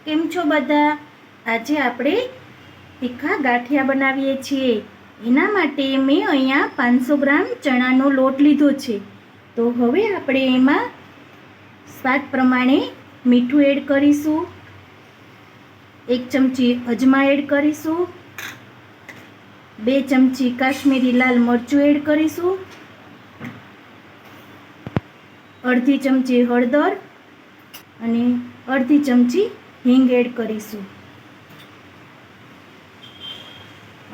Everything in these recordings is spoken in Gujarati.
કેમ છો બધા? આજે આપણે તીખા ગાંઠિયા બનાવીએ છીએ. એના માટે મેં અહીંયા 500 ગ્રામ ચણાનો લોટ લીધો છે. તો હવે આપણે એમાં સ્વાદ પ્રમાણે મીઠું એડ કરીશું, 1 ચમચી અજમા એડ કરીશું, 2 ચમચી કાશ્મીરી લાલ મરચું એડ કરીશું, અડધી ચમચી હળદર અને અડધી ચમચી હિંગ એડ કરીશું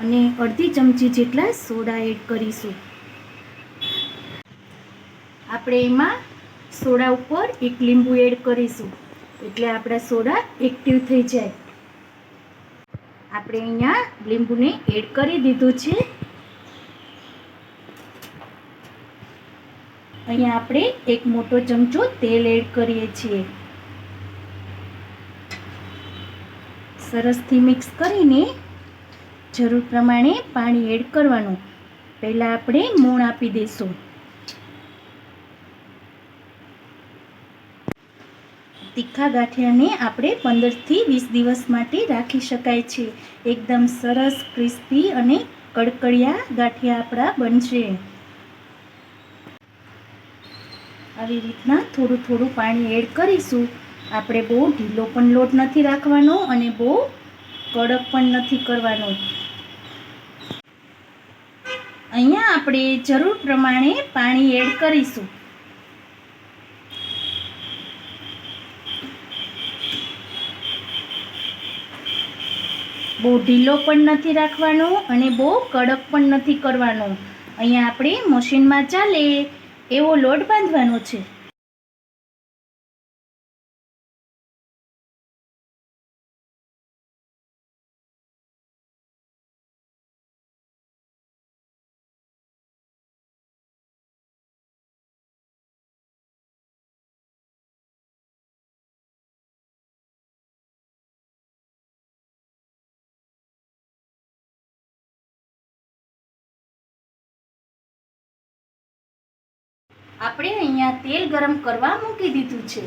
અને અડધી ચમચી જેટલા સોડા એડ કરીશું. આપણે એમાં સોડા ઉપર 1 લીંબુ એડ કરીશું એટલે આપણા સોડા એક્ટિવ થઈ જાય. આપણે અહીંયા લીંબુને એડ કરી દીધું છે. અહીંયા આપણે 1 મોટો ચમચો તેલ એડ કરીએ છીએ. સરસથી મિક્સ કરીને જરૂર પ્રમાણે પાણી એડ કરવાનું. પહેલાં આપણે મોણ આપી દઈશું. તીખા ગાંઠિયાને આપણે 15થી 20 દિવસ માટે રાખી શકાય છે. એકદમ સરસ ક્રિસ્પી અને કડકડિયા ગાંઠિયા આપણા બનશે. આવી રીતના થોડું થોડું પાણી એડ કરીશું. આપણે બહુ ઢીલો પણ લોટ નથી રાખવાનો અને બહુ કડક પણ નથી કરવાનો. અહીંયા આપણે જરૂર પ્રમાણે પાણી એડ કરીશું. બહુ ઢીલો પણ નથી રાખવાનો અને બહુ કડક પણ નથી કરવાનો. અહીંયા આપણે મશીનમાં ચાલે એવો લોટ બાંધવાનો છે. આપણે અહીંયા તેલ ગરમ કરવા મૂકી દીધું છે.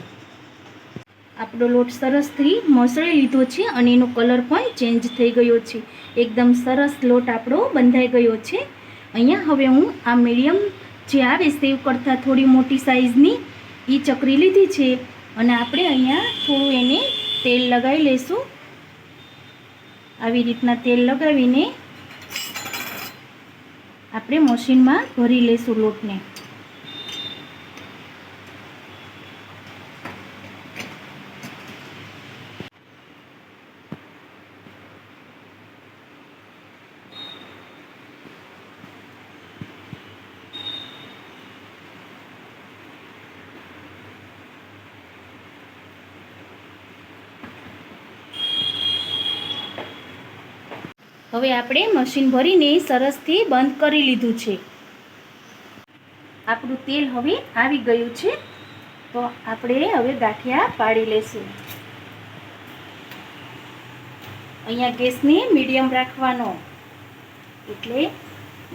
આપણો લોટ સરસથી મસળી લીધો છે અને એનો કલર પણ ચેન્જ થઈ ગયો છે. એકદમ સરસ લોટ આપણો બંધાઈ ગયો છે. અહીંયા હવે હું આ મીડિયમ જે આવે સેવ કરતાં થોડી મોટી સાઈઝની એ ચકરી લીધી છે અને આપણે અહીંયા થોડું એને તેલ લગાવી લઈશું. આવી રીતના તેલ લગાવીને આપણે મશીનમાં ભરી લઈશું લોટને. હવે આપણે મશીન ભરીને સરસથી બંધ કરી લીધું છે. આપણું તેલ હવે આવી ગયું છે. તો આપણે હવે ગાંઠિયા પાડી લઈશું. અહીંયા ગેસને મીડિયમ રાખવાનો એટલે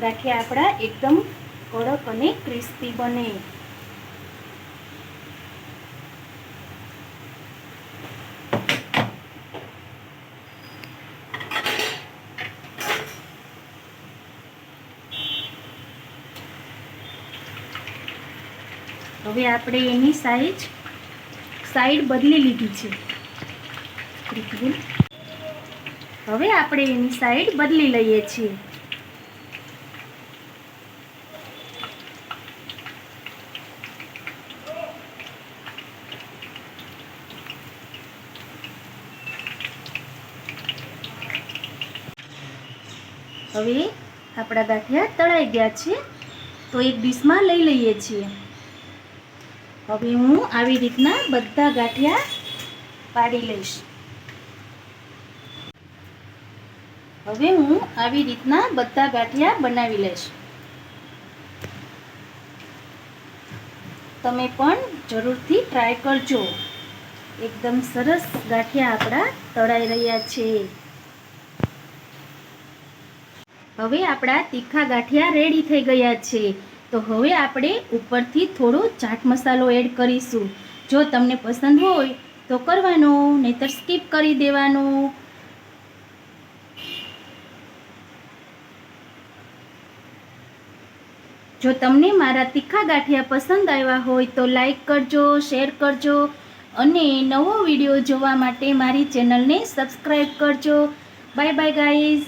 ગાંઠિયા આપણા એકદમ કડક અને ક્રિસ્પી બને. હવે આપણે એની સાઈડ બદલી લીધી છે. હવે આપણે એની સાઈડ બદલી લઈએ છીએ. હવે આપણા ગાંઠિયા તળાઈ ગયા છે તો એક ડીશમાં લઈ લઈએ છીએ. હવે હું આવી રીતના બધા ગાંઠિયા પાડી લઈશ. હવે હું આવી રીતના બધા ગાંઠિયા બનાવી લઈશ. તમે પણ જરૂરથી ટ્રાય કરજો. એકદમ સરસ ગાંઠિયા આપણા તળાઈ રહ્યા છે. હવે આપણા તીખા ગાંઠિયા રેડી થઈ ગયા છે. તો હવે આપણે ઉપરથી થોડો ચાટ મસાલો એડ કરીશું. જો તમને પસંદ હોય તો કરવાનું, નહીંતર સ્કીપ કરી દેવાનું. જો તમને મારા તીખા ગાંઠિયા પસંદ આવ્યા હોય તો લાઈક કરજો, શેર કરજો અને નવો વિડીયો જોવા માટે મારી ચેનલને સબસ્ક્રાઈબ કરજો. Bye bye guys.